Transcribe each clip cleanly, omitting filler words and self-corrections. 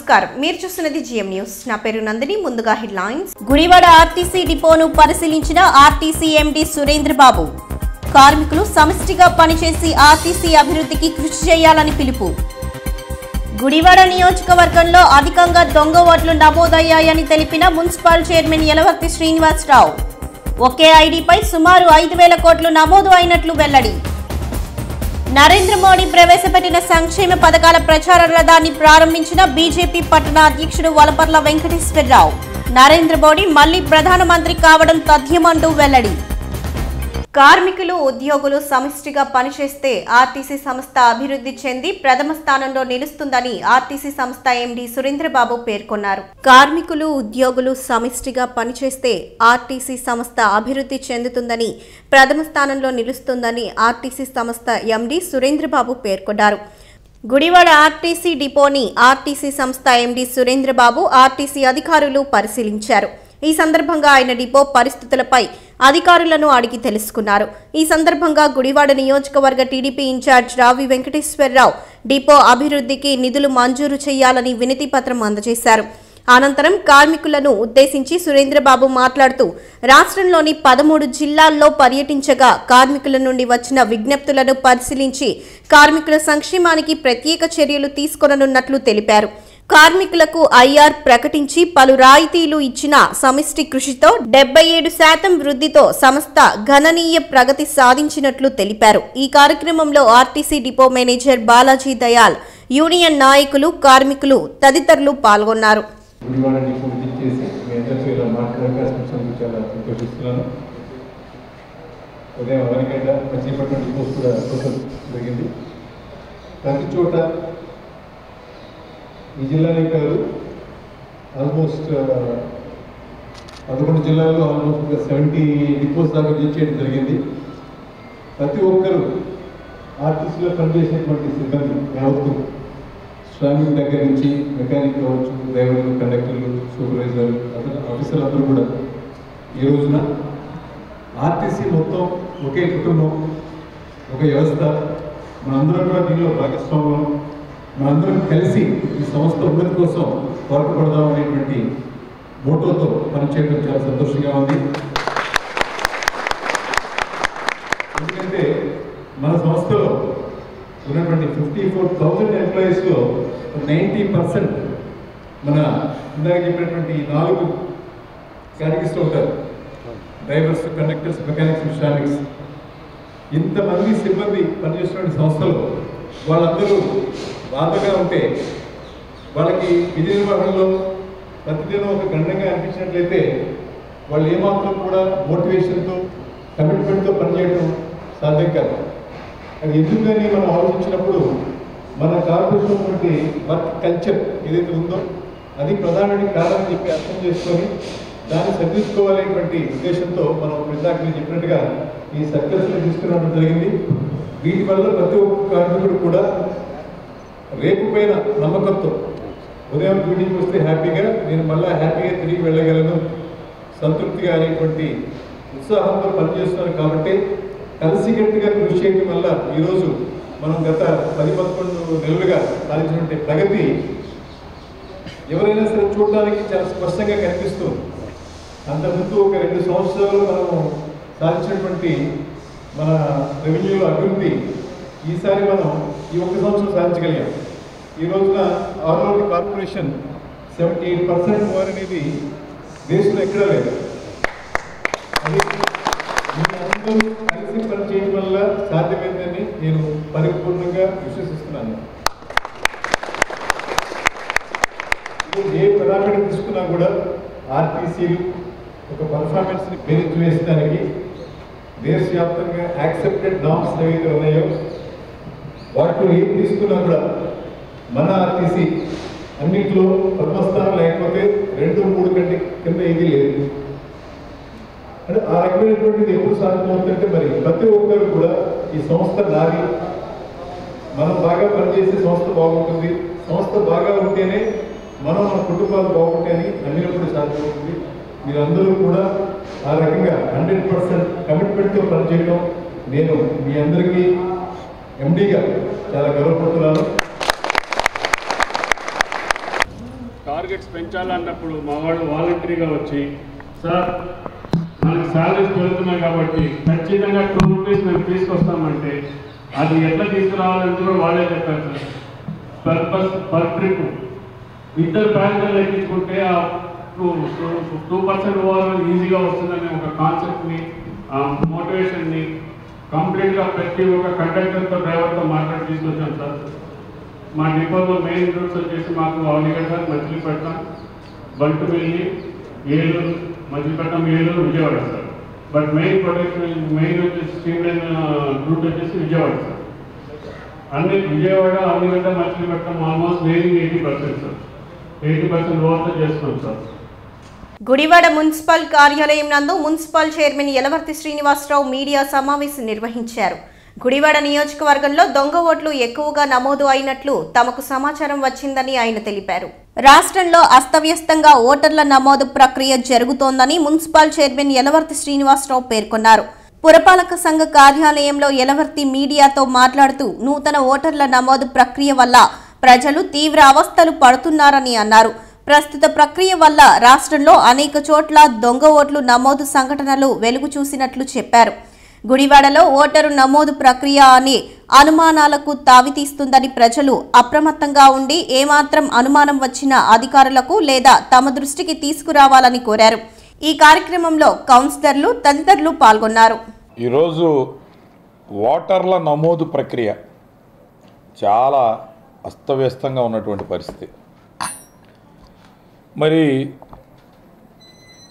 నమస్కారం మీరు చూస్తున్నది జిఎం న్యూస్ నా పేరు నందిని ముందుగా హెడ్లైన్స్ గుడివాడ ఆర్టీసీ డిపోను పరిశీలించిన ఆర్టీసీ ఎండీ సురేంద్ర బాబు కార్మికులు సమిష్టిగా పనిచేసి ఆర్టీసీ అభివృద్ధికి కృషి చేయాలని పిలుపు గుడివాడ నియోజకవర్గంలో అధికంగా దొంగ ఓట్లు నమోదయ్యాయని తెలిపిన మున్సిపల్ చైర్మన్ యలవర్తి శ్రీనివాసరావు ఒకే ఐడీపై సుమారు 5,000 కోట్లు నమోదు అయినట్లు వెల్లడి నరేంద్ర మోడీ ప్రవేశపెట్టిన సంక్షేమ పథకాల ప్రచార రథాన్ని ప్రారంభించిన బీజేపీ పట్టణ అధ్యక్షుడు వలపర్ల వెంకటేశ్వరరావు నరేంద్ర మోడీ మళ్లీ ప్రధానమంత్రి కావడం తథ్యమంటూ వెల్లడి కార్మికులు ఉద్యోగులు సమిష్టిగా పనిచేస్తే ఆర్టీసీ సంస్థ అభివృద్ధి చెంది ప్రథమ స్థానంలో నిలుస్తుందని ఆర్టీసీ సంస్థ ఎండీ సురేంద్రబాబు పేర్కొన్నారు కార్మికులు ఉద్యోగులు సమిష్టిగా పనిచేస్తే ఆర్టీసీ సంస్థ అభివృద్ధి చెందుతుందని ప్రథమ స్థానంలో నిలుస్తుందని ఆర్టీసీ సంస్థ ఎండీ సురేంద్రబాబు పేర్కొన్నారు గుడివాడ ఆర్టీసీ డిపోని ఆర్టీసీ సంస్థ ఎండీ సురేంద్రబాబు ఆర్టీసీ అధికారులు పరిశీలించారు ఈ సందర్భంగా ఆయన డిపో పరిస్థితులపై అధికారులను అడిగి తెలుసుకున్నారు ఈ సందర్భంగా గుడివాడ నియోజకవర్గ టీడీపీ ఇన్ఛార్జ్ రావి వెంకటేశ్వరరావు డిపో అభివృద్ధికి నిధులు మంజూరు చేయాలని వినతి పత్రం అందజేశారు అనంతరం కార్మికులను ఉద్దేశించి సురేంద్రబాబు మాట్లాడుతూ రాష్ట్రంలోని 13 జిల్లాల్లో పర్యటించగా కార్మికుల నుండి వచ్చిన విజ్ఞప్తులను పరిశీలించి కార్మికుల సంక్షేమానికి ప్రత్యేక చర్యలు తీసుకొననున్నట్లు తెలిపారు కార్మికులకు ఐఆర్ ప్రకటించి పలు రాయితీలు ఇచ్చిన సమిష్టి కృషితో 77% వృద్ధితో సంస్థ గణనీయ ప్రగతి సాధించినట్లు తెలిపారు ఈ కార్యక్రమంలో RTC depot manager Balaji Dayal union నాయకులు కార్మికులు తదితరులు పాల్గొన్నారు ఈ జిల్లానే కాదు ఆల్మోస్ట్ 11 జిల్లాల్లో ఆల్మోస్ట్ 70 డిపోస్ దాకా చేయడం జరిగింది ప్రతి ఒక్కరు ఆర్టీసీలో పనిచేసేటువంటి సిబ్బంది యావత్తు స్వామింగ్ దగ్గర నుంచి మెకానిక్ కావచ్చు డ్రైవర్లు కండక్టర్లు సూపర్వైజర్లు ఆఫీసర్లు అందరూ కూడా ఈ రోజున ఆర్టీసీ మొత్తం ఒకే కుటుంబం ఒక వ్యవస్థ మనందరం కూడా దీనిలో భాగస్వామ్యం మనందరం కలిసి ఈ సంస్థ ఉన్నతి కోసం పాటుపడదాం అనేటువంటి మోటోతో పనిచేయడం చాలా సంతోషంగా ఉంది ఎందుకంటే మన సంస్థలో ఉన్నటువంటి 54,000 ఎంప్లాయీస్లో 90% మన ఇందాక చెప్పినటువంటి 4 కేటగిరీస్లో ఉంటారు డ్రైవర్స్ కండక్టర్స్ మెకానిక్స్ శ్రామిక్స్ ఇంతమంది సిబ్బంది పనిచేస్తున్న సంస్థలో వాళ్ళందరూ బాధగా ఉంటే వాళ్ళకి విధి నిర్వహణలో ప్రతిదినం ఒక గండంగా అనిపించినట్లయితే వాళ్ళు ఏమాత్రం కూడా మోటివేషన్తో కమిట్మెంట్తో పనిచేయడం సాధ్యం కాదు అది ఎందుకని మనం ఆలోచించినప్పుడు మన కార్పొరేషన్ వర్క్ కల్చర్ ఏదైతే ఉందో అది ప్రధానమైన కారణం చెప్పి అర్థం చేసుకొని దాన్ని సరిదిద్దుకోవాలనేటువంటి ఉద్దేశంతో మనం ఇందాక మీరు చెప్పినట్టుగా ఈ సర్కిల్స్ని తీసుకురావడం జరిగింది వీటి వల్ల ప్రతి ఒక్క కార్మికుడు కూడా రేపు పైన నమ్మకంతో ఉదయం డ్యూటీకి వస్తే హ్యాపీగా నేను మళ్ళీ హ్యాపీగా తిరిగి వెళ్ళగలను సంతృప్తిగా అనేటువంటి ఉత్సాహంతో పనిచేస్తున్నారు కాబట్టి కలిసికట్టుగా కృషి చేయడం వల్ల ఈరోజు మనం గత 10-11 నెలలుగా సాధించినటువంటి ప్రగతి ఎవరైనా సరే చూడడానికి చాలా స్పష్టంగా కనిపిస్తుంది అంతకుముందు ఒక 2 సంవత్సరాలు మనము సాధించినటువంటి మన రెవెన్యూలో అభివృద్ధి ఈసారి మనం ఈ 1 సంవత్సరం సాధించగలిగాం ఈ రోజున ఆల్ కార్పొరేషన్ 78% మోర్ అనేది దేశంలో ఎక్కడా లేదు అది అందరూ కలిసి పనిచేయడం వల్ల సాధ్యమైందని నేను పరిపూర్ణంగా విశ్వసిస్తున్నాను ఏ పారామీటర్ తీసుకున్నా కూడా ఆర్టీసీలు ఒక పర్ఫార్మెన్స్ని బేరీజ్ వేసడానికి దేశవ్యాప్తంగా యాక్సెప్టెడ్ నామ్స్ ఏవైతే ఉన్నాయో వాటిలో ఏం తీసుకున్నా కూడా మన ఆర్టీసీ అన్నింటిలో ప్రథమ స్థానం లేకపోతే 2-3 కంటే కింద ఏది లేదు అంటే ఆ రకమైనటువంటిది ఎప్పుడు సాధ్యమవుతుందంటే మరి ప్రతి ఒక్కరు కూడా ఈ సంస్థ నాది మనం బాగా పనిచేసే సంస్థ బాగుంటుంది సంస్థ బాగా ఉంటేనే మన కుటుంబాలు బాగుంటాయని నమ్మినప్పుడు సాధ్యమవుతుంది మీరందరూ కూడా ఆ రకంగా 100% కమిట్మెంట్తో పనిచేయడం నేను మీ అందరికీ ఎండీగా చాలా గర్వపడుతున్నాను టార్గెట్స్ పెంచాలన్నప్పుడు మా వాళ్ళు వాలంటరీగా వచ్చి సార్ మనకి శాలరీస్ పెరుగుతున్నాయి కాబట్టి ఖచ్చితంగా 2 రూపీస్ మేము తీసుకొస్తామంటే అది ఎట్లా తీసుకురావాలంటే కూడా వాళ్ళే చెప్పారు సార్. పర్ ట్రిప్ 2 ప్యాసింజర్లు ఎక్కించుకుంటే ఆ 2% ఓవర్ ఈజీగా వస్తుందనే ఒక కాన్సెప్ట్ని మోటివేషన్ని కంప్లీట్గా ప్రతి ఒక్క కండక్టర్తో డ్రైవర్తో మాట్లాడి తీసుకొచ్చాం సార్. మా డిపోలో మెయిన్ రూట్స్ వచ్చేసి మాకు Avanigadda, Machilipatnam, Bantumilli, Eluru, Machilipatnam, Eluru, Vijayawada sir. But main వచ్చేసి స్ట్రీమ్ లైన్ రూట్ వచ్చేసి విజయవాడ సార్. అన్ని Vijayawada, Avanigadda, Machilipatnam almost ranging 80% sir. 80% ఓవర్తో చేస్తున్నాం సార్. గుడివాడ మున్సిపల్ కార్యాలయం నందు municipal chairman Yalavarthi Srinivasarao media సమావేశం నిర్వహించారు. గుడివాడ నియోజకవర్గంలో దొంగ ఓట్లు ఎక్కువగా నమోదు అయినట్లు తమకు సమాచారం వచ్చిందని ఆయన తెలిపారు. రాష్ట్రంలో అస్తవ్యస్తంగా ఓటర్ల నమోదు ప్రక్రియ జరుగుతోందని మున్సిపల్ చైర్మన్ యలవర్తి శ్రీనివాసరావు పేర్కొన్నారు. పురపాలక సంఘ కార్యాలయంలో యలవర్తి మీడియాతో మాట్లాడుతూ నూతన ఓటర్ల నమోదు ప్రక్రియ వల్ల ప్రజలు తీవ్ర అవస్థలు పడుతున్నారని అన్నారు. ప్రస్తుత ప్రక్రియ వల్ల రాష్ట్రంలో అనేక చోట్ల దొంగ ఓట్లు నమోదు సంఘటనలు వెలుగు చూసినట్లు చెప్పారు. గుడివాడలో ఓటరు నమోదు ప్రక్రియ అనే అనుమానాలకు తావితీస్తుందని ప్రజలు అప్రమత్తంగా ఉండి ఏమాత్రం అనుమానం వచ్చినా అధికారులకు లేదా తమ దృష్టికి తీసుకురావాలని కోరారు. ఈ కార్యక్రమంలో కౌన్సిలర్లు తదితరులు పాల్గొన్నారు. ఈరోజు ఓటర్ల నమోదు ప్రక్రియ చాలా అస్తవ్యస్తంగా ఉన్నటువంటి పరిస్థితి. మరి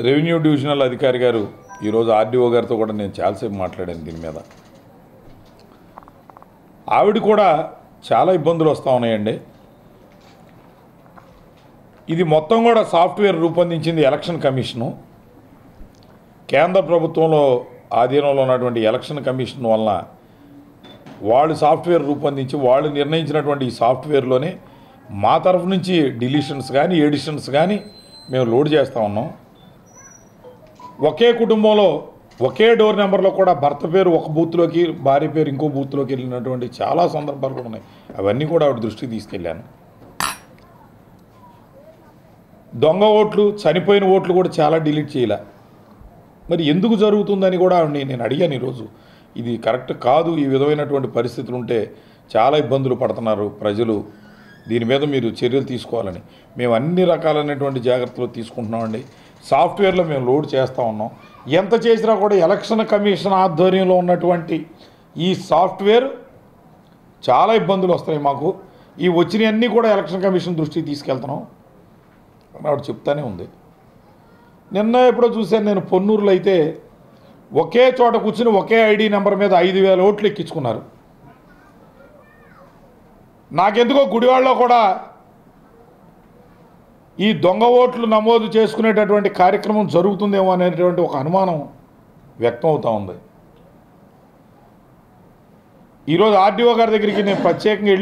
రెవెన్యూ డివిజనల్ అధికారి గారు ఈరోజు ఆర్డీఓ గారితో కూడా నేను చాలాసేపు మాట్లాడాను దీని మీద. ఆవిడ కూడా చాలా ఇబ్బందులు వస్తూ ఉన్నాయండి. ఇది మొత్తం కూడా సాఫ్ట్వేర్ రూపొందించింది ఎలక్షన్ కమిషను. కేంద్ర ప్రభుత్వంలో ఆధీనంలో ఉన్నటువంటి ఎలక్షన్ కమిషన్ వలన వాళ్ళు సాఫ్ట్వేర్ రూపొందించి వాళ్ళు నిర్ణయించినటువంటి ఈ సాఫ్ట్వేర్లోనే మా తరఫు నుంచి డిలీషన్స్ కానీ ఎడిషన్స్ కానీ మేము లోడ్ చేస్తూ ఉన్నాం. ఒకే కుటుంబంలో ఒకే డోర్ నెంబర్లో కూడా భర్త పేరు ఒక బూత్లోకి, భార్య పేరు ఇంకో బూత్లోకి వెళ్ళినటువంటి చాలా సందర్భాలు కూడా ఉన్నాయి. అవన్నీ కూడా ఆవిడ దృష్టికి తీసుకెళ్ళాను. దొంగ ఓట్లు, చనిపోయిన ఓట్లు కూడా చాలా డిలీట్ చేయలే. మరి ఎందుకు జరుగుతుందని కూడా ఆవిడని నేను అడిగాను ఈరోజు. ఇది కరెక్ట్ కాదు, ఈ విధమైనటువంటి పరిస్థితులు ఉంటే చాలా ఇబ్బందులు పడుతున్నారు ప్రజలు, దీని మీద మీరు చర్యలు తీసుకోవాలని. మేము అన్ని రకాలైనటువంటి జాగ్రత్తలు తీసుకుంటున్నామండి. సాఫ్ట్వేర్లో మేము లోడ్ చేస్తూ ఉన్నాం. ఎంత చేసినా కూడా ఎలక్షన్ కమిషన్ ఆధ్వర్యంలో ఉన్నటువంటి ఈ సాఫ్ట్వేర్ చాలా ఇబ్బందులు వస్తాయి మాకు. ఈ వచ్చినవన్నీ కూడా ఎలక్షన్ కమిషన్ దృష్టికి తీసుకెళ్తున్నాం అని ఆవిడ చెప్తానే ఉంది. నిన్న ఎప్పుడో చూశాను నేను, పొన్నూరులో అయితే ఒకే చోట కూర్చుని ఒకే ఐడి నెంబర్ మీద 5,000 ఓట్లు ఎక్కించుకున్నారు. నాకెందుకో గుడివాడలో కూడా ఈ దొంగ ఓట్లు నమోదు చేసుకునేటటువంటి కార్యక్రమం జరుగుతుందేమో అనేటువంటి ఒక అనుమానం వ్యక్తం అవుతూ ఉంది. ఈరోజు ఆర్డీఓ గారి దగ్గరికి నేను ప్రత్యేకంగా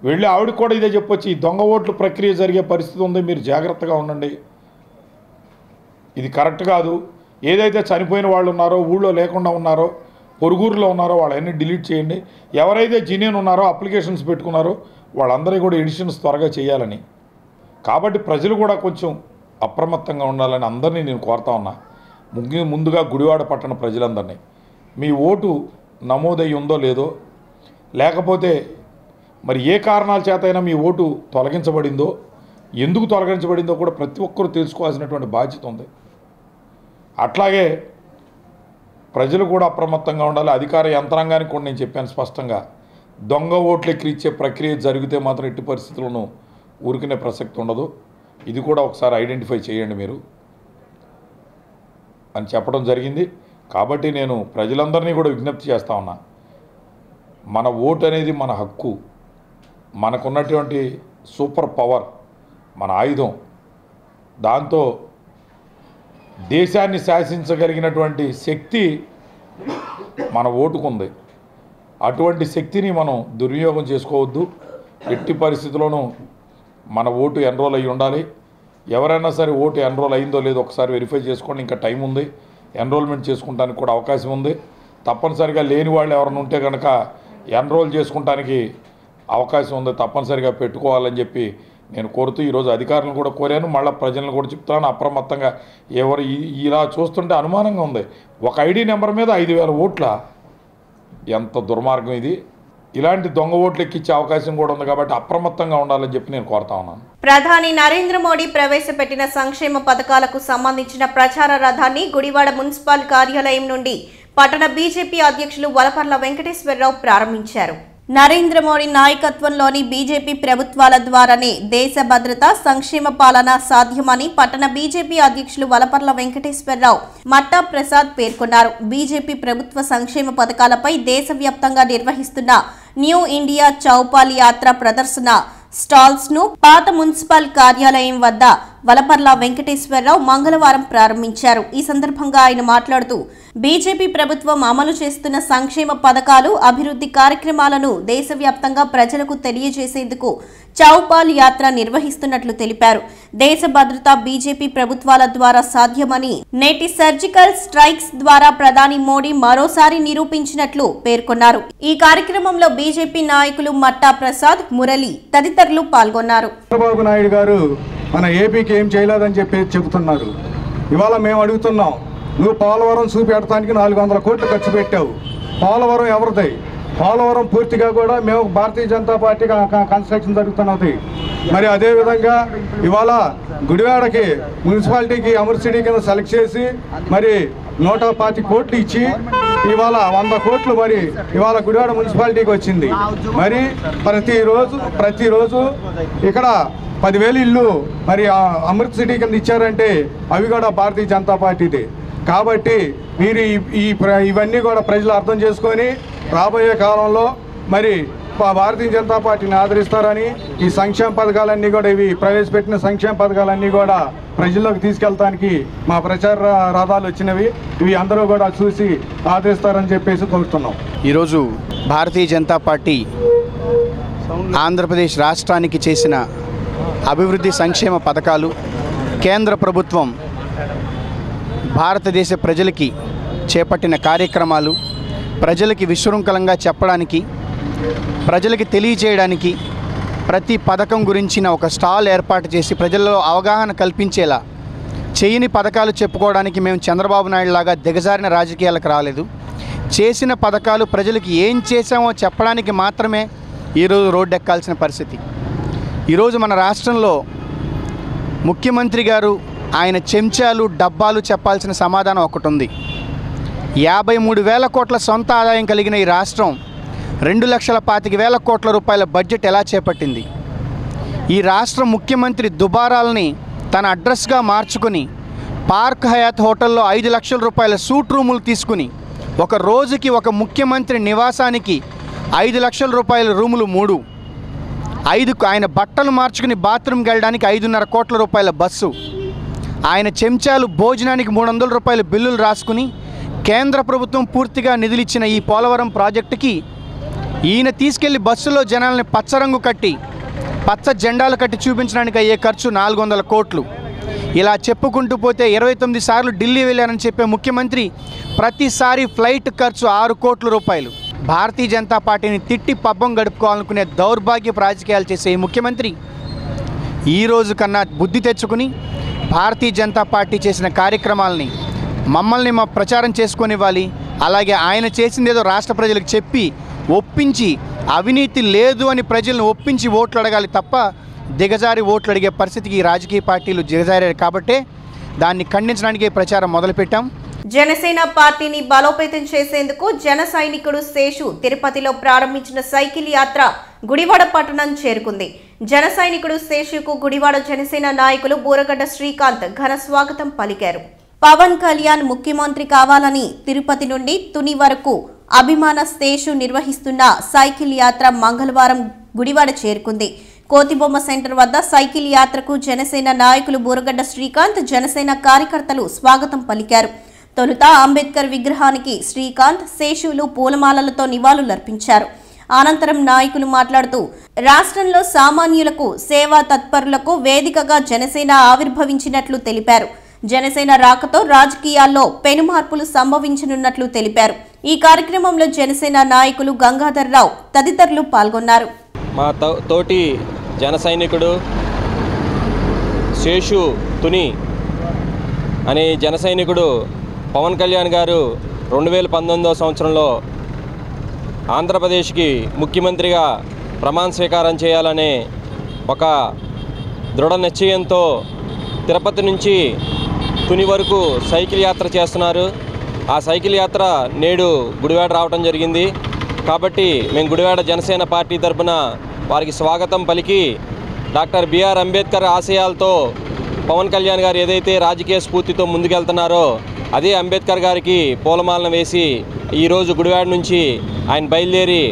వెళ్ళి ఆవిడకి కూడా ఇదే చెప్పొచ్చి, ఈ దొంగ ఓట్లు ప్రక్రియ జరిగే పరిస్థితి ఉంది, మీరు జాగ్రత్తగా ఉండండి, ఇది కరెక్ట్ కాదు. ఏదైతే చనిపోయిన వాళ్ళు ఉన్నారో, ఊళ్ళో లేకుండా ఉన్నారో, పొరుగురులో ఉన్నారో వాళ్ళన్నీ డిలీట్ చేయండి. ఎవరైతే జినియన్ ఉన్నారో, అప్లికేషన్స్ పెట్టుకున్నారో వాళ్ళందరూ కూడా ఎడిషన్స్ త్వరగా చేయాలని. కాబట్టి ప్రజలు కూడా కొంచెం అప్రమత్తంగా ఉండాలని అందరినీ నేను కోరుతా ఉన్నా. ముందుగా గుడివాడ పట్టణ ప్రజలందరినీ, మీ ఓటు నమోదయ్యి ఉందో లేదో, లేకపోతే మరి ఏ కారణాల చేతైనా మీ ఓటు తొలగించబడిందో, ఎందుకు తొలగించబడిందో కూడా ప్రతి ఒక్కరూ తెలుసుకోవాల్సినటువంటి బాధ్యత ఉంది. అట్లాగే ప్రజలు కూడా అప్రమత్తంగా ఉండాలి. అధికార యంత్రాంగానికి కూడా నేను చెప్పాను స్పష్టంగా, దొంగ ఓట్లు ఎక్కిరించే ప్రక్రియ జరిగితే మాత్రం ఎట్టి పరిస్థితుల్లోనూ ఊరికనే ప్రసక్తి ఉండదు. ఇది కూడా ఒకసారి ఐడెంటిఫై చేయండి మీరు అని చెప్పడం జరిగింది. కాబట్టి నేను ప్రజలందరినీ కూడా విజ్ఞప్తి చేస్తా ఉన్నా, మన ఓటు అనేది మన హక్కు, మనకున్నటువంటి సూపర్ పవర్, మన ఆయుధం. దాంతో దేశాన్ని శాసించగలిగినటువంటి శక్తి మన ఓటుకుంది. అటువంటి శక్తిని మనం దుర్వినియోగం చేసుకోవద్దు. ఎట్టి పరిస్థితుల్లోనూ మన ఓటు ఎన్రోల్ అయ్యి ఉండాలి. ఎవరైనా సరే ఓటు ఎన్రోల్ అయిందో లేదో ఒకసారి వెరిఫై చేసుకోండి. ఇంకా టైం ఉంది, ఎన్రోల్మెంట్ చేసుకుంటానికి కూడా అవకాశం ఉంది. తప్పనిసరిగా లేని వాళ్ళు ఎవరైనా ఉంటే కనుక ఎన్రోల్ చేసుకుంటానికి అవకాశం ఉంది, తప్పనిసరిగా పెట్టుకోవాలని చెప్పి నేను కోరుతూ ఈరోజు అధికారులను కూడా కోరాను, మళ్ళీ ప్రజలను కూడా చెప్తాను అప్రమత్తంగా. ఎవరు ఇలా చూస్తుంటే అనుమానంగా ఉంది, ఒక ఐడి నెంబర్ మీద 5,000 ఓట్ల, ఎంత దుర్మార్గం ఇది. ఇలాంటి దొంగ ఓట్లు ఎక్కించే అవకాశం కూడా ఉంది కాబట్టి అప్రమత్తంగా ఉండాలని చెప్పి నేను కోరుతా ఉన్నాను. ప్రధాని నరేంద్ర మోడీ ప్రవేశపెట్టిన సంక్షేమ పథకాలకు సంబంధించిన ప్రచార రథాన్ని గుడివాడ మున్సిపల్ కార్యాలయం నుండి పట్టణ బీజేపీ అధ్యక్షులు వలపర్ల వెంకటేశ్వరరావు ప్రారంభించారు. నరేంద్ర మోడీ నాయకత్వంలోని బీజేపీ ప్రభుత్వాల ద్వారానే దేశ భద్రత, సంక్షేమ పాలన సాధ్యమని పట్టణ బీజేపీ అధ్యక్షులు వలపర్ల వెంకటేశ్వరరావు మట్టా ప్రసాద్ పేర్కొన్నారు. బీజేపీ ప్రభుత్వ సంక్షేమ పథకాలపై దేశవ్యాప్తంగా నిర్వహిస్తున్న న్యూ ఇండియా చౌపాల్ యాత్ర ప్రదర్శన స్టాల్స్ ను పాత మున్సిపల్ కార్యాలయం వద్ద వలపర్ల వెంకటేశ్వరరావు మంగళవారం ప్రారంభించారు. ఈ సందర్భంగా ఆయన మాట్లాడుతూ బీజేపీ ప్రభుత్వం అమలు చేస్తున్న సంక్షేమ పథకాలు, అభివృద్ధి కార్యక్రమాలను దేశవ్యాప్తంగా ప్రజలకు తెలియజేసేందుకు చౌపాల్ యాత్ర నిర్వహిస్తున్నట్లు తెలిపారు. దేశ భద్రత బీజేపీ ప్రభుత్వాల ద్వారా సాధ్యమని నేటి సర్జికల్ స్ట్రైక్స్ ద్వారా ప్రధాని మోడీ మరోసారి నిరూపించినట్లు పేర్కొన్నారు. ఈ కార్యక్రమంలో బీజేపీ నాయకులు మట్టా ప్రసాద్, మురళి తదితరులు పాల్గొన్నారు. చంద్రబాబు నాయుడు గారు మన ఏపీకి ఏం చేయలేదని చెప్పి చెబుతున్నారు. ఇవాళ మేము అడుగుతున్నాం, నువ్వు పోలవరం చూపెట్టడానికి 400 కోట్లు ఖర్చు పెట్టావు. పోలవరం ఎవరిది? పోలవరం పూర్తిగా కూడా మేము భారతీయ జనతా పార్టీ కన్స్ట్రక్షన్ జరుగుతున్నది. మరి అదేవిధంగా ఇవాళ గుడివాడకి మున్సిపాలిటీకి అమృత్ సిటీ కింద సెలెక్ట్ చేసి మరి 125 కోట్లు ఇచ్చి ఇవాళ 100 కోట్లు మరి ఇవాళ గుడివాడ మున్సిపాలిటీకి వచ్చింది. మరి ప్రతిరోజు ఇక్కడ 10,000 ఇల్లు మరి అమృత్ సిటీ కింద ఇచ్చారంటే అవి కూడా భారతీయ జనతా పార్టీది. కాబట్టి మీరు ఇవన్నీ కూడా ప్రజలు అర్థం చేసుకొని రాబోయే కాలంలో మరి భారతీయ జనతా పార్టీని ఆదరిస్తారని, ఈ సంక్షేమ పథకాలన్నీ కూడా ఇవి ప్రవేశపెట్టిన సంక్షేమ పథకాలన్నీ కూడా ప్రజల్లోకి తీసుకెళ్తానికి మా ప్రచార రథాలు వచ్చినవి, ఇవి అందరూ కూడా చూసి ఆదరిస్తారని చెప్పేసి కోరుతున్నాం. ఈరోజు భారతీయ జనతా పార్టీ ఆంధ్రప్రదేశ్ రాష్ట్రానికి చేసిన అభివృద్ధి సంక్షేమ పథకాలు, కేంద్ర ప్రభుత్వం భారతదేశ ప్రజలకి చేపట్టిన కార్యక్రమాలు ప్రజలకి విశృంఖలంగా చెప్పడానికి, ప్రజలకి తెలియజేయడానికి ప్రతి పథకం గురించిన ఒక స్టాల్ ఏర్పాటు చేసి ప్రజల్లో అవగాహన కల్పించేలా చేయని పథకాలు చెప్పుకోవడానికి మేము చంద్రబాబు నాయుడు లాగా దిగజారిన రాజకీయాలకు రాలేదు. చేసిన పథకాలు ప్రజలకి ఏం చేశామో చెప్పడానికి మాత్రమే ఈరోజు రోడ్డెక్కాల్సిన పరిస్థితి. ఈరోజు మన రాష్ట్రంలో ముఖ్యమంత్రి గారు ఆయన చెంచాలు డబ్బాలు చెప్పాల్సిన సమాధానం ఒకటి ఉంది. 53,000 కోట్ల సొంత ఆదాయం కలిగిన ఈ రాష్ట్రం 2,25,000 కోట్ల రూపాయల బడ్జెట్ ఎలా చేపట్టింది? ఈ రాష్ట్ర ముఖ్యమంత్రి దుబారాలని తన అడ్రస్గా మార్చుకుని పార్క్ హయాత్ హోటల్లో 5 లక్షల రూపాయల సూట్ రూములు తీసుకుని ఒక రోజుకి ఒక ముఖ్యమంత్రి నివాసానికి 5 లక్షల రూపాయల రూములు 3, ఆయన బట్టలు మార్చుకుని బాత్రూమ్కి వెళ్ళడానికి 5.5 కోట్ల రూపాయల బస్సు, ఆయన చెంచాలు భోజనానికి 300 రూపాయల బిల్లులు రాసుకుని కేంద్ర ప్రభుత్వం పూర్తిగా నిధులిచ్చిన ఈ పోలవరం ప్రాజెక్టుకి ఈయన తీసుకెళ్లి బస్సులో జనాలని పచ్చరంగు కట్టి పచ్చ జెండాలు కట్టి చూపించడానికి అయ్యే ఖర్చు 400 కోట్లు. ఇలా చెప్పుకుంటూ పోతే 29 సార్లు ఢిల్లీ వెళ్ళారని చెప్పే ముఖ్యమంత్రి ప్రతిసారి ఫ్లైట్ ఖర్చు 6 కోట్ల రూపాయలు. భారతీయ జనతా పార్టీని తిట్టి పబ్బం గడుపుకోవాలనుకునే దౌర్భాగ్యపు రాజకీయాలు చేసే ఈ ముఖ్యమంత్రి ఈరోజు కన్నా బుద్ధి తెచ్చుకుని భారతీయ జనతా పార్టీ చేసిన కార్యక్రమాలని మమ్మల్ని మా ప్రచారం చేసుకొనివ్వాలి. అలాగే ఆయన చేసిందేదో రాష్ట్ర ప్రజలకు చెప్పి ఒప్పించి అవినీతి లేదు అని ప్రజలను ఒప్పించి ఓట్లు అడగాలి తప్ప దిగజారి ఓట్లు అడిగే పరిస్థితికి రాజకీయ పార్టీలు దిగజారారు. కాబట్టే దాన్ని ఖండించడానికి ప్రచారం మొదలుపెట్టాం. జనసేన పార్టీని బలోపేతం చేసేందుకు జన సైనికుడు శేషు తిరుపతిలో ప్రారంభించిన సైకిల్ యాత్ర గుడివాడ పట్టణం చేరుకుంది. జన సైనికుడు శేషుకు గుడివాడ జనసేన నాయకులు బూరగడ్డ శ్రీకాంత్ ఘన స్వాగతం పలికారు. పవన్ కళ్యాణ్ ముఖ్యమంత్రి కావాలని తిరుపతి నుండి తుని వరకు అభిమాన శేషు నిర్వహిస్తున్న సైకిల్ యాత్ర మంగళవారం గుడివాడ చేరుకుంది. కోతిబొమ్మ సెంటర్ వద్ద సైకిల్ యాత్రకు జనసేన నాయకులు బూరగడ్డ శ్రీకాంత్, జనసేన కార్యకర్తలు స్వాగతం పలికారు. తొలుత అంబేద్కర్ విగ్రహానికి శ్రీకాంత్, శేషులు పూలమాలలతో నివాళులర్పించారు. అనంతరం నాయకులు మాట్లాడుతూ రాష్ట్రంలో సామాన్యులకు, సేవా తత్పరులకు వేదికగా జనసేన ఆవిర్భవించినట్లు తెలిపారు. జనసేన రాకతో రాజకీయాల్లో పెనుమార్పులు సంభవించనున్నట్లు తెలిపారు. ఈ కార్యక్రమంలో జనసేన నాయకులు గంగాధర్ రావు తదితరులు పాల్గొన్నారు. మా తోటి జన సైనికుడు శేషు తుని అనే జన సైనికుడు పవన్ కళ్యాణ్ గారు 2019వ సంవత్సరంలో ఆంధ్రప్రదేశ్కి ముఖ్యమంత్రిగా ప్రమాణ స్వీకారం చేయాలనే ఒక దృఢ నిశ్చయంతో తిరుపతి నుంచి తుని వరకు సైకిల్ యాత్ర చేస్తున్నారు. ఆ సైకిల్ యాత్ర నేడు గుడివాడ రావడం జరిగింది. కాబట్టి మేము గుడివాడ జనసేన పార్టీ తరఫున వారికి స్వాగతం పలికి డాక్టర్ బిఆర్ అంబేద్కర్ ఆశయాలతో పవన్ కళ్యాణ్ గారు ఏదైతే రాజకీయ స్ఫూర్తితో ముందుకెళ్తున్నారో అదే అంబేద్కర్ గారికి పూలమాలను వేసి ఈరోజు గుడివాడ నుంచి ఆయన బయలుదేరి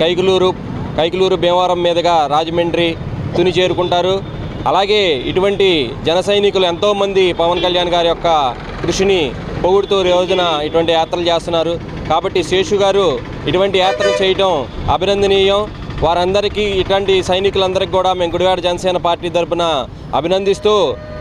కైకలూరు భీమవరం మీదుగా రాజమండ్రి తుని చేరుకుంటారు. అలాగే ఇటువంటి జన సైనికులు ఎంతోమంది పవన్ కళ్యాణ్ గారి యొక్క కృషిని పొగుడుతూ రోజున ఇటువంటి యాత్రలు చేస్తున్నారు. కాబట్టి శేషు గారు ఇటువంటి యాత్రలు చేయటం అభినందనీయం. వారందరికీ ఇటువంటి సైనికులందరికీ కూడా మేము గుడివాడ జనసేన పార్టీ తరఫున అభినందిస్తూ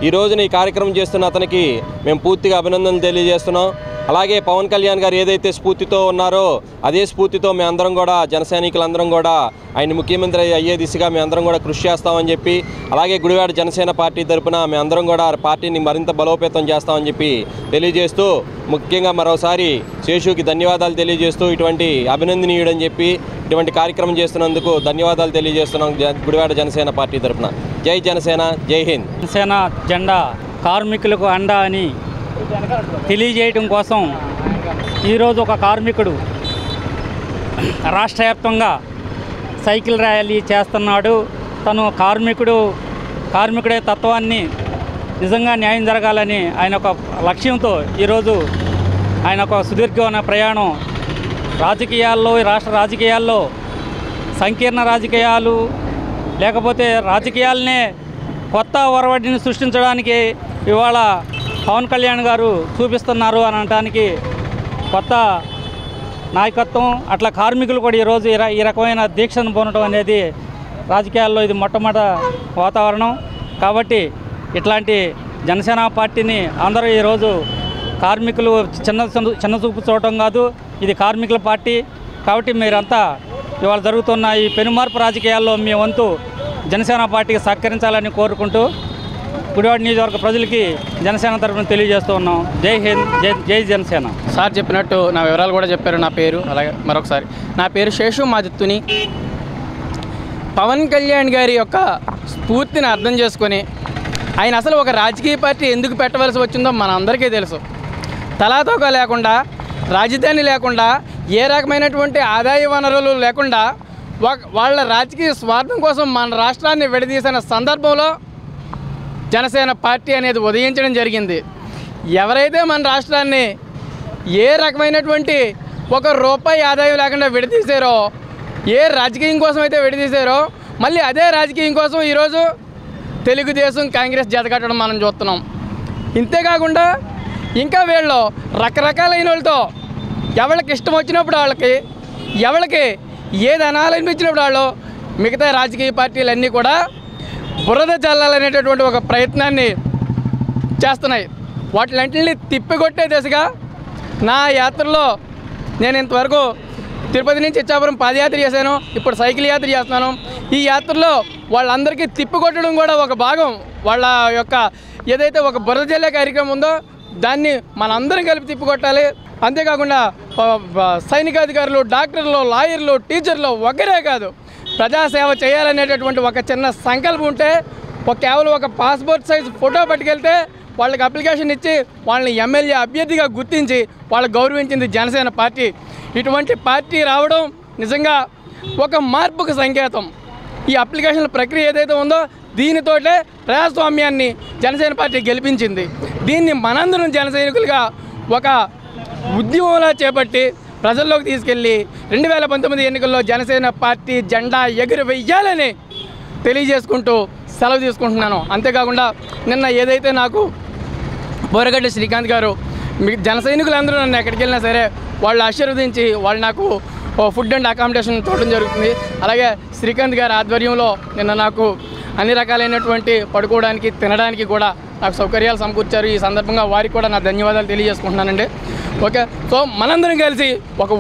ఈ రోజున ఈ కార్యక్రమం చేస్తున్న అతనికి మేము పూర్తిగా అభినందనలు తెలియజేస్తున్నాం. అలాగే పవన్ కళ్యాణ్ గారు ఏదైతే స్ఫూర్తితో ఉన్నారో అదే స్ఫూర్తితో మేమందరం కూడా జన సైనికులందరం కూడా ఆయన ముఖ్యమంత్రి అయ్యే దిశగా మేమందరం కూడా కృషి చేస్తామని చెప్పి, అలాగే గుడివాడ జనసేన పార్టీ తరఫున మేమందరం కూడా పార్టీని మరింత బలోపేతం చేస్తామని చెప్పి తెలియజేస్తూ, ముఖ్యంగా మరోసారి శేషుకి ధన్యవాదాలు తెలియజేస్తూ ఇటువంటి అభినందనీయుడని చెప్పి ఇటువంటి కార్యక్రమం చేస్తున్నందుకు ధన్యవాదాలు తెలియజేస్తున్నాం గుడివాడ జనసేన పార్టీ తరఫున. జై జనసేన, జై హింద్. జనసేన జెండా కార్మికులకు అండా అని తెలియజేయడం కోసం ఈరోజు ఒక కార్మికుడు రాష్ట్ర వ్యాప్తంగా సైకిల్ ర్యాలీ చేస్తున్నాడు. తను కార్మికుడే తత్వాన్ని నిజంగా న్యాయం జరగాలని ఆయన ఒక లక్ష్యంతో ఈరోజు ఆయన ఒక సుదీర్ఘమైన ప్రయాణం రాజకీయాల్లో, రాష్ట్ర రాజకీయాల్లో సంకీర్ణ రాజకీయాలు లేకపోతే రాజకీయాలనే కొత్త ఒరవడిని సృష్టించడానికి ఇవాళ పవన్ కళ్యాణ్ గారు చూపిస్తున్నారు అని అనడానికి కొత్త నాయకత్వం. అట్లా కార్మికులు కూడా ఈరోజు ఈ రకమైన దీక్షను పొందడం అనేది రాజకీయాల్లో ఇది మొట్టమొదటి వాతావరణం. కాబట్టి ఇట్లాంటి జనసేన పార్టీని అందరూ ఈరోజు కార్మికులు చిన్న చూపు చూడటం కాదు, ఇది కార్మికుల పార్టీ. కాబట్టి మీరంతా ఇవాళ జరుగుతున్న ఈ పెనుమార్పు రాజకీయాల్లో మీ వంతు జనసేన పార్టీకి సహకరించాలని కోరుకుంటూ గుడివాడ నియోజకవర్గ ప్రజలకి జనసేన తరఫున తెలియజేస్తూ ఉన్నాం. జై హింద్, జై జనసేన. సార్ చెప్పినట్టు నా వివరాలు కూడా చెప్పారు. నా పేరు అలాగే మరొకసారి నా పేరు శేషు మాదిత్తుని. పవన్ కళ్యాణ్ గారి యొక్క స్ఫూర్తిని అర్థం చేసుకొని ఆయన అసలు ఒక రాజకీయ పార్టీ ఎందుకు పెట్టవలసి వచ్చిందో మనందరికీ తెలుసు. తలాతోక లేకుండా, రాజధాని లేకుండా, ఏ రకమైనటువంటి ఆదాయ వనరులు లేకుండా వాళ్ళ రాజకీయ స్వార్థం కోసం మన రాష్ట్రాన్ని విడదీసిన సందర్భంలో జనసేన పార్టీ అనేది ఉదయించడం జరిగింది. ఎవరైతే మన రాష్ట్రాన్ని ఏ రకమైనటువంటి ₹1 ఆదాయం లేకుండా విడదీశారో, ఏ రాజకీయం కోసం అయితే విడదీశారో, మళ్ళీ అదే రాజకీయం కోసం ఈరోజు తెలుగుదేశం, కాంగ్రెస్ జతకట్టడం మనం చూస్తున్నాం. ఇంతేకాకుండా ఇంకా వీళ్ళు రకరకాలైన వాళ్ళతో ఎవరికి ఇష్టం వచ్చినప్పుడు వాళ్ళకి, ఎవరికి ఏది అనాలనిపించినప్పుడు వాళ్ళు మిగతా రాజకీయ పార్టీలన్నీ కూడా బురద చల్లాలనేటటువంటి ఒక ప్రయత్నాన్ని చేస్తున్నాయి. వాటిలన్నింటినీ తిప్పికొట్టే దిశగా నా యాత్రలో నేను ఇంతవరకు తిరుపతి నుంచి ఇచ్చాపురం పాదయాత్ర చేశాను, ఇప్పుడు సైకిల్ యాత్ర చేస్తున్నాను. ఈ యాత్రలో వాళ్ళందరికీ తిప్పికొట్టడం కూడా ఒక భాగం. వాళ్ళ యొక్క ఏదైతే ఒక బురద జల్లే కార్యక్రమం ఉందో దాన్ని మనందరం కలిపి తిప్పికొట్టాలి. అంతేకాకుండా సైనికాధికారులు, డాక్టర్లు, లాయర్లు, టీచర్లు ఒక్కరే కాదు, ప్రజాసేవ చేయాలనేటటువంటి ఒక చిన్న సంకల్పం ఉంటే కేవలం ఒక పాస్పోర్ట్ సైజ్ ఫోటో పట్టుకెళ్తే వాళ్ళకి అప్లికేషన్ ఇచ్చి వాళ్ళని ఎమ్మెల్యే అభ్యర్థిగా గుర్తించి వాళ్ళు గౌరవించింది జనసేన పార్టీ. ఇటువంటి పార్టీ రావడం నిజంగా ఒక మార్పుకు సంకేతం. ఈ అప్లికేషన్ల ప్రక్రియ ఏదైతే ఉందో దీనితోటే ప్రజాస్వామ్యాన్ని జనసేన పార్టీ గెలిపించింది. దీన్ని మనందరం జన సైనికులుగా ఒక ఉద్యమంలా చేపట్టి ప్రజల్లోకి తీసుకెళ్ళి 2019 ఎన్నికల్లో జనసేన పార్టీ జెండా ఎగురవేయాలని తెలియజేసుకుంటూ సెలవు తీసుకుంటున్నాను. అంతేకాకుండా నిన్న ఏదైతే నాకు బోరగడ్డ శ్రీకాంత్ గారు, జన సైనికులందరూ నన్ను ఎక్కడికి వెళ్ళినా సరే వాళ్ళు ఆశీర్వదించి వాళ్ళు నాకు ఫుడ్ అండ్ అకామిడేషన్ చూడడం జరుగుతుంది. అలాగే శ్రీకాంత్ గారి ఆధ్వర్యంలో నిన్న నాకు అన్ని రకాలైనటువంటి పడుకోవడానికి, తినడానికి కూడా నాకు సౌకర్యాలు సమకూర్చారు. ఈ సందర్భంగా వారికి కూడా నా ధన్యవాదాలు తెలియజేసుకుంటున్నానండి. ఓకే, సో మనందరం కలిసి ఒక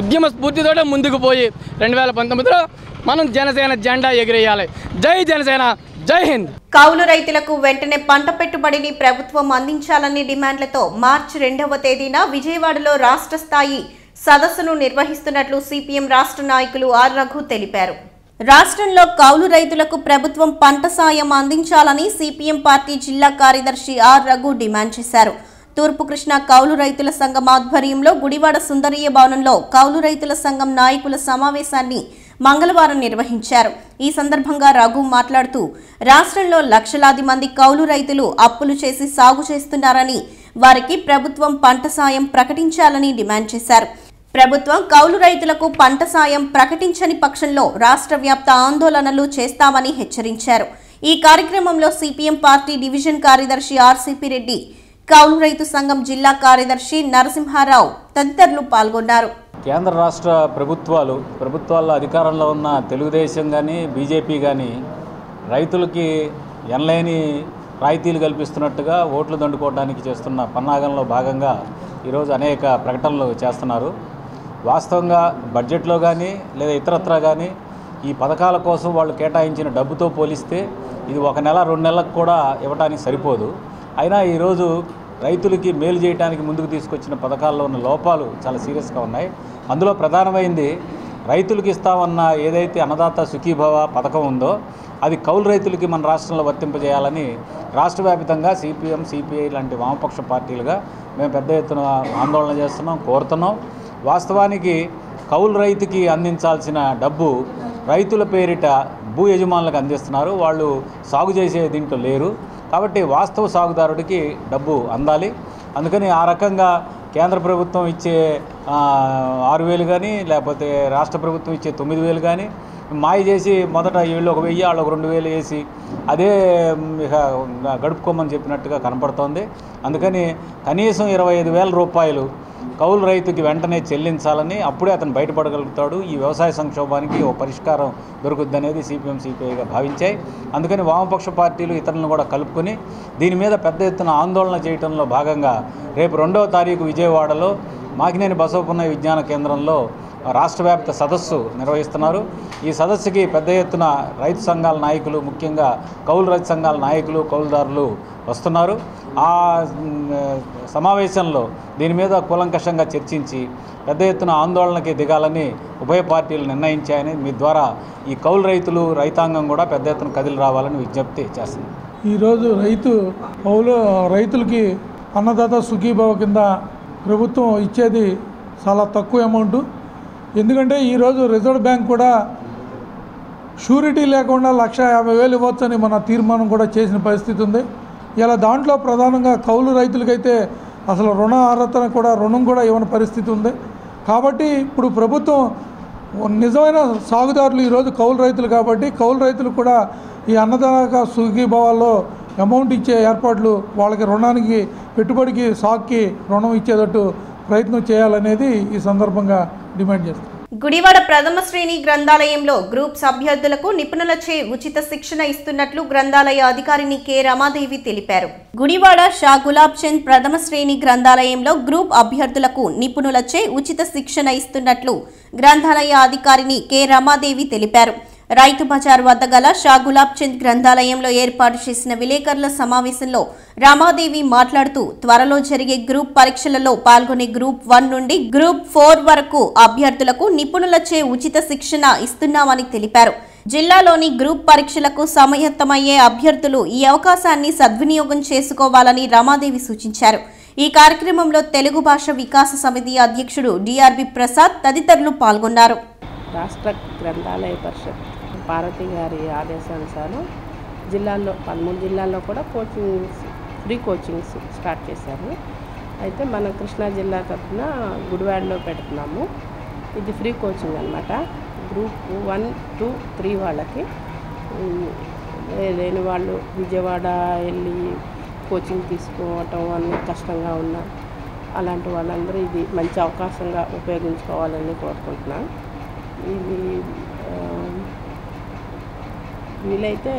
ఉద్యమ స్ఫూర్తితోటే ముందుకు పోయి 2019లో మనం జనసేన జెండా ఎగిరేయాలి. జై జనసేన, జై హింద్. కౌలు రైతులకు వెంటనే పంట పెట్టుబడిని ప్రభుత్వం అందించాలని డిమాండ్లతో మార్చి 2వ తేదీన విజయవాడలో రాష్ట్ర స్థాయి సదస్సును నిర్వహిస్తున్నట్లు సిపిఎం రాష్ట్ర నాయకులు ఆర్ రఘు తెలిపారు. రాష్ట్రంలో కౌలు రైతులకు ప్రభుత్వం పంట సాయం అందించాలని సిపిఎం పార్టీ జిల్లా కార్యదర్శి ఆర్ రఘు డిమాండ్ చేశారు. తూర్పు కృష్ణా కౌలు రైతుల సంఘం ఆధ్వర్యంలో గుడివాడ సుందరయ్య భవనంలో కౌలు రైతుల సంఘం నాయకుల సమావేశాన్ని మంగళవారం నిర్వహించారు. ఈ సందర్భంగా రఘు మాట్లాడుతూ రాష్ట్రంలో లక్షలాది మంది కౌలు రైతులు అప్పులు చేసి సాగు చేస్తున్నారని, వారికి ప్రభుత్వం పంట సాయం ప్రకటించాలని డిమాండ్ చేశారు. ప్రభుత్వం కౌలు రైతులకు పంట సాయం ప్రకటించని పక్షంలో రాష్ట్ర వ్యాప్త ఆందోళనలు చేస్తామని హెచ్చరించారు. ఈ కార్యక్రమంలో సిపిఎం పార్టీ డివిజన్ కార్యదర్శి ఆర్సిపి రెడ్డి, కౌలు రైతు సంఘం జిల్లా కార్యదర్శి నరసింహారావు తదితరులు పాల్గొన్నారు. కేంద్ర రాష్ట్ర ప్రభుత్వాల్లో అధికారంలో ఉన్న తెలుగుదేశం కానీ బీజేపీ కానీ రైతులకి ఎనలేని రాయితీలు కల్పిస్తున్నట్టుగా ఓట్లు దండుకోవడానికి చేస్తున్న పన్నాగంలో భాగంగా ఈరోజు అనేక ప్రకటనలు చేస్తున్నారు. వాస్తవంగా బడ్జెట్లో కానీ లేదా ఇతరత్రా కానీ ఈ పథకాల కోసం వాళ్ళు కేటాయించిన డబ్బుతో పోలిస్తే ఇది 1 నెల 2 నెలలకు కూడా ఇవ్వడానికి సరిపోదు. అయినా ఈరోజు రైతులకి మేలు చేయడానికి ముందుకు తీసుకొచ్చిన పథకాల్లో ఉన్న లోపాలు చాలా సీరియస్గా ఉన్నాయి. అందులో ప్రధానమైంది రైతులకు ఇస్తామన్న ఏదైతే అన్నదాత సుఖీభవ పథకం ఉందో అది కౌలు రైతులకి మన రాష్ట్రంలో వర్తింపజేయాలని రాష్ట్ర వ్యాప్తంగా సిపిఎం, సిపిఐ లాంటి వామపక్ష పార్టీలుగా మేము పెద్ద ఎత్తున ఆందోళన చేస్తున్నాం, కోరుతున్నాం. వాస్తవానికి కౌలు రైతుకి అందించాల్సిన డబ్బు రైతుల పేరిట భూ యజమానులకు అందిస్తున్నారు. వాళ్ళు సాగు చేసే దీంట్లో లేరు. కాబట్టి వాస్తవ సాగుదారుడికి డబ్బు అందాలి. అందుకని ఆ రకంగా కేంద్ర ప్రభుత్వం ఇచ్చే 6,000 కానీ లేకపోతే రాష్ట్ర ప్రభుత్వం ఇచ్చే 9,000 కానీ మాయ చేసి మొదట వీళ్ళు 1,000 వాళ్ళు 2,000 వేసి అదే ఇక గడుపుకోమని చెప్పినట్టుగా కనపడుతోంది. అందుకని కనీసం 25,000 రూపాయలు కౌలు రైతుకి వెంటనే చెల్లించాలని, అప్పుడే అతను బయటపడగలుగుతాడు. ఈ వ్యవసాయ సంక్షోభానికి ఓ పరిష్కారం దొరుకుద్ది అనేది సిపిఎం, సిపిఐగా భావించాయి. అందుకని వామపక్ష పార్టీలు ఇతరులను కూడా కలుపుకొని దీని మీద పెద్ద ఎత్తున ఆందోళన చేయడంలో భాగంగా రేపు 2వ తారీఖు విజయవాడలో మాకినేని బసవపున్నయ్య విజ్ఞాన కేంద్రంలో రాష్ట్ర వ్యాప్త సదస్సు నిర్వహిస్తున్నారు. ఈ సదస్సుకి పెద్ద ఎత్తున రైతు సంఘాల నాయకులు, ముఖ్యంగా కౌలు రైతు సంఘాల నాయకులు, కౌలుదారులు వస్తున్నారు. ఆ సమావేశంలో దీని మీద కూలంకషంగా చర్చించి పెద్ద ఎత్తున ఆందోళనకి దిగాలని ఉభయ పార్టీలు నిర్ణయించాయని మీ ద్వారా ఈ కౌలు రైతులు, రైతాంగం కూడా పెద్ద ఎత్తున కదిలి రావాలని విజ్ఞప్తి చేస్తుంది. ఈరోజు రైతులకి అన్నదాత సుఖీభవ కింద ప్రభుత్వం ఇచ్చేది చాలా తక్కువ అమౌంట్. ఎందుకంటే ఈరోజు రిజర్వ్ బ్యాంక్ కూడా షూరిటీ లేకుండా 1,50,000 ఇవ్వచ్చని మన తీర్మానం కూడా చేసిన పరిస్థితి ఉంది. ఇలా దాంట్లో ప్రధానంగా కౌలు రైతులకైతే అసలు రుణ అర్హతను కూడా రుణం కూడా ఇవ్వని పరిస్థితి ఉంది. కాబట్టి ఇప్పుడు ప్రభుత్వం నిజమైన సాగుదారులు ఈరోజు కౌలు రైతులు, కాబట్టి కౌలు రైతులు కూడా ఈ అన్నదాత సుఖీభవాల్లో అమౌంట్ ఇచ్చే ఏర్పాట్లు, వాళ్ళకి రుణానికి పెట్టుబడికి సాగుకి రుణం ఇచ్చేటట్టు ప్రయత్నం చేయాలనేది ఈ సందర్భంగా డిమాండ్ చేస్తాం. గుడివాడ ప్రథమ శ్రేణి గ్రంథాలయంలో గ్రూప్స్ అభ్యర్థులకు నిపుణులచే ఉచిత శిక్షణ ఇస్తున్నట్లు గ్రంథాలయ అధికారిని కె రమాదేవి తెలిపారు. గుడివాడ షా గులాబ్ చంద్ ప్రథమ శ్రేణి గ్రంథాలయంలో గ్రూప్ అభ్యర్థులకు నిపుణులచే ఉచిత శిక్షణ ఇస్తున్నట్లు గ్రంథాలయ అధికారిని కె రమాదేవి తెలిపారు. రైతు బజార్ వద్ద గల షా గులాబ్ చంద్ గ్రంథాలయంలో ఏర్పాటు చేసిన విలేకరుల సమావేశంలో రమాదేవి మాట్లాడుతూ త్వరలో జరిగే గ్రూప్ పరీక్షలలో పాల్గొనే గ్రూప్ 1 నుండి గ్రూప్ 4 వరకు అభ్యర్థులకు నిపుణులచే ఉచిత శిక్షణ ఇస్తున్నామని తెలిపారు. జిల్లాలోని గ్రూప్ పరీక్షలకు సమాయత్తమయ్యే అభ్యర్థులు ఈ అవకాశాన్ని సద్వినియోగం చేసుకోవాలని రమాదేవి సూచించారు. ఈ కార్యక్రమంలో తెలుగు భాష వికాస సమితి అధ్యక్షుడు డిఆర్బి ప్రసాద్ తదితరులు పాల్గొన్నారు. రాష్ట్ర గ్రంథాలయ పరిషత్ పార్వతి గారి ఆదేశానుసారం జిల్లాల్లో 13 జిల్లాల్లో కూడా ఫ్రీ కోచింగ్స్ స్టార్ట్ చేశారు. అయితే మన కృష్ణా జిల్లా తరఫున గుడివాడలో పెడుతున్నాము. ఇది ఫ్రీ కోచింగ్ అన్నమాట. గ్రూప్ 1, 2, 3 వాళ్ళకి లేని వాళ్ళు విజయవాడ వెళ్ళి కోచింగ్ తీసుకోవటం అన్నీ కష్టంగా ఉన్న అలాంటి వాళ్ళందరూ ఇది మంచి అవకాశంగా ఉపయోగించుకోవాలని కోరుకుంటున్నాను. ఇది వీలైతే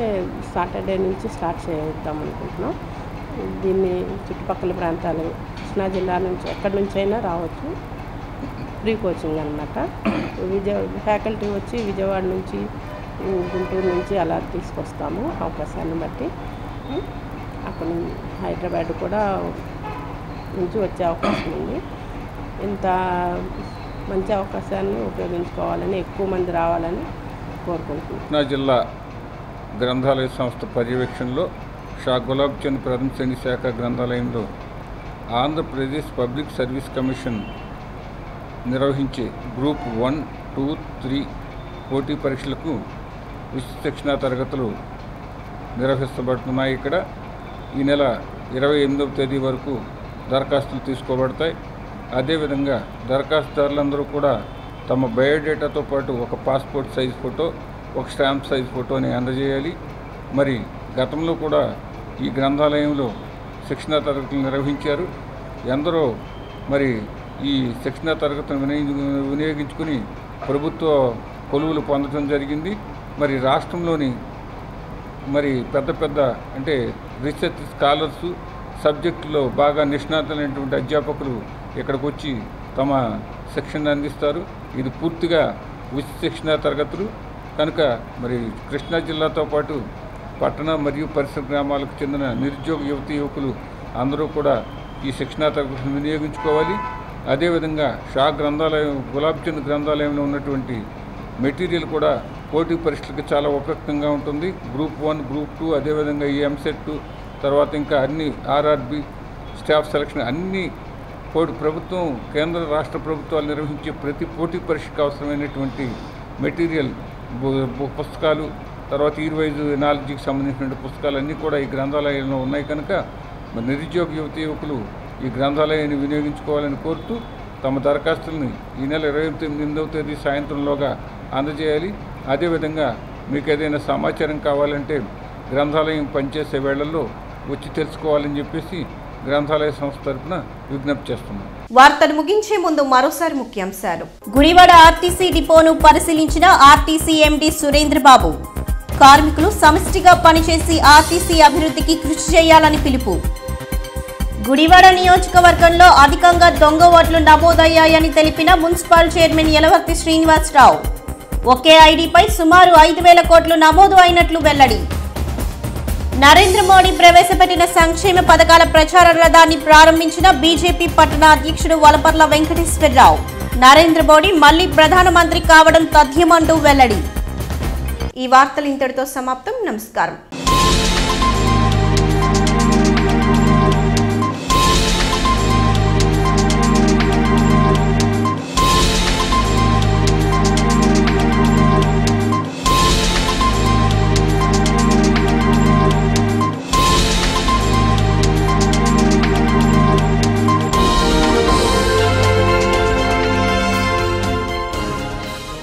సాటర్డే నుంచి స్టార్ట్ చేద్దాం అనుకుంటున్నాం. దీన్ని చుట్టుపక్కల ప్రాంతాలు కృష్ణా జిల్లా నుంచి ఎక్కడి నుంచైనా రావచ్చు. ఫ్రీ కోచింగ్ అన్నమాట. ఫ్యాకల్టీ వచ్చి విజయవాడ నుంచి గుంటూరు నుంచి అలా తీసుకొస్తాము అవకాశాన్ని బట్టి. అక్కడ హైదరాబాద్ కూడా నుంచి వచ్చే అవకాశం ఉంది. ఇంత మంచి అవకాశాన్ని ఉపయోగించుకోవాలని, ఎక్కువ మంది రావాలని కోరుకుంటున్నాను. కృష్ణా జిల్లా గ్రంథాలయ సంస్థ పర్యవేక్షణలో షా గులాబ్ చంద్ ప్రథమ శ్రేణి శాఖ గ్రంథాలయంలో ఆంధ్రప్రదేశ్ పబ్లిక్ సర్వీస్ కమిషన్ నిర్వహించే గ్రూప్ 1, 2, 3 పోటీ పరీక్షలకు ఉచిత శిక్షణా తరగతులు నిర్వహించబడుతున్నాయి. ఇక్కడ ఈ నెల 28వ తేదీ వరకు దరఖాస్తులు తీసుకోబడతాయి. అదేవిధంగా దరఖాస్తుదారులందరూ కూడా తమ బయోడేటాతో పాటు ఒక పాస్పోర్ట్ సైజ్ ఫోటో, ఒక స్టాంప్ సైజ్ ఫోటోని అందజేయాలి. మరి గతంలో కూడా ఈ గ్రంథాలయంలో శిక్షణా తరగతులు నిర్వహించారు. ఎందరో మరి ఈ శిక్షణా తరగతులను వినియోగించుకుని ప్రభుత్వ కొలువులు పొందడం జరిగింది. మరి రాష్ట్రంలోని మరి పెద్ద అంటే రీసెర్చ్ స్కాలర్సు, సబ్జెక్టులో బాగా నిష్ణాతులైనటువంటి అధ్యాపకులు ఇక్కడికి వచ్చి తమ శిక్షణ అందిస్తారు. ఇది పూర్తిగా ఉచిత శిక్షణా తరగతులు కనుక మరి కృష్ణా జిల్లాతో పాటు పట్టణ మరియు పరిసర గ్రామాలకు చెందిన నిరుద్యోగ యువకులు అందరూ కూడా ఈ శిక్షణా తరగతులను వినియోగించుకోవాలి. అదేవిధంగా షా గ్రంథాలయం, గులాబ్ చంద్ గ్రంథాలయంలో ఉన్నటువంటి మెటీరియల్ కూడా పోటీ పరీక్షలకు చాలా ఉపయుక్తంగా ఉంటుంది. గ్రూప్ 1, గ్రూప్ 2, అదేవిధంగా ఈ ఎంసెట్, తర్వాత ఇంకా అన్ని ఆర్ఆర్బి, స్టాఫ్ సెలక్షన్ అన్ని ప్రభుత్వం, కేంద్ర రాష్ట్ర ప్రభుత్వాలు నిర్వహించే ప్రతి పోటీ పరీక్షకు అవసరమైనటువంటి మెటీరియల్, పుస్తకాలు, తర్వాత ఈర్వైజ్ నాలెడ్జ్కి సంబంధించినటువంటి పుస్తకాలన్నీ కూడా ఈ గ్రంథాలయంలో ఉన్నాయి. కనుక మరి నిరుద్యోగ యువకులు ఈ గ్రంథాలయాన్ని వినియోగించుకోవాలని కోరుతూ తమ దరఖాస్తుల్ని ఈ నెల 28వ తేదీ సాయంత్రంలోగా అందజేయాలి. అదేవిధంగా మీకు ఏదైనా సమాచారం కావాలంటే గ్రంథాలయం పనిచేసే వేళల్లో వచ్చి తెలుసుకోవాలని చెప్పేసి గ్రంథాలయ సంస్థ తరఫున విజ్ఞప్తి చేస్తున్నాం. వార్తలు ముగించే ముందు మరోసారి ముఖ్యాంశాలు. గుడివాడ ఆర్టీసీ డిపోను పరిశీలించిన ఆర్టీసీ ఎండీ సురేంద్రబాబు. కార్మికులు సమిష్టిగా పనిచేసి ఆర్టీసీ అభివృద్ధికి కృషి చేయాలని పిలుపు. గుడివాడ నియోజకవర్గంలో అధికంగా దొంగ ఓట్లు నమోదయ్యాయని తెలిపిన మున్సిపల్ చైర్మన్ యలవర్తి శ్రీనివాసరావు. ఒకే ఐడీపై సుమారు 5,000 కోట్లు నమోదు అయినట్లు వెల్లడి. నరేంద్ర మోడీ ప్రవేశపెట్టిన సంక్షేమ పథకాల ప్రచార రథాన్ని ప్రారంభించిన బీజేపీ పట్టణ అధ్యక్షుడు వలపర్ల వెంకటేశ్వరరావు. నరేంద్ర మోడీ మళ్లీ ప్రధానమంత్రి కావడం తథ్యమంటూ వెల్లడి. ఈ వార్తలు ఇంతటితో సమాప్తం. నమస్కారం.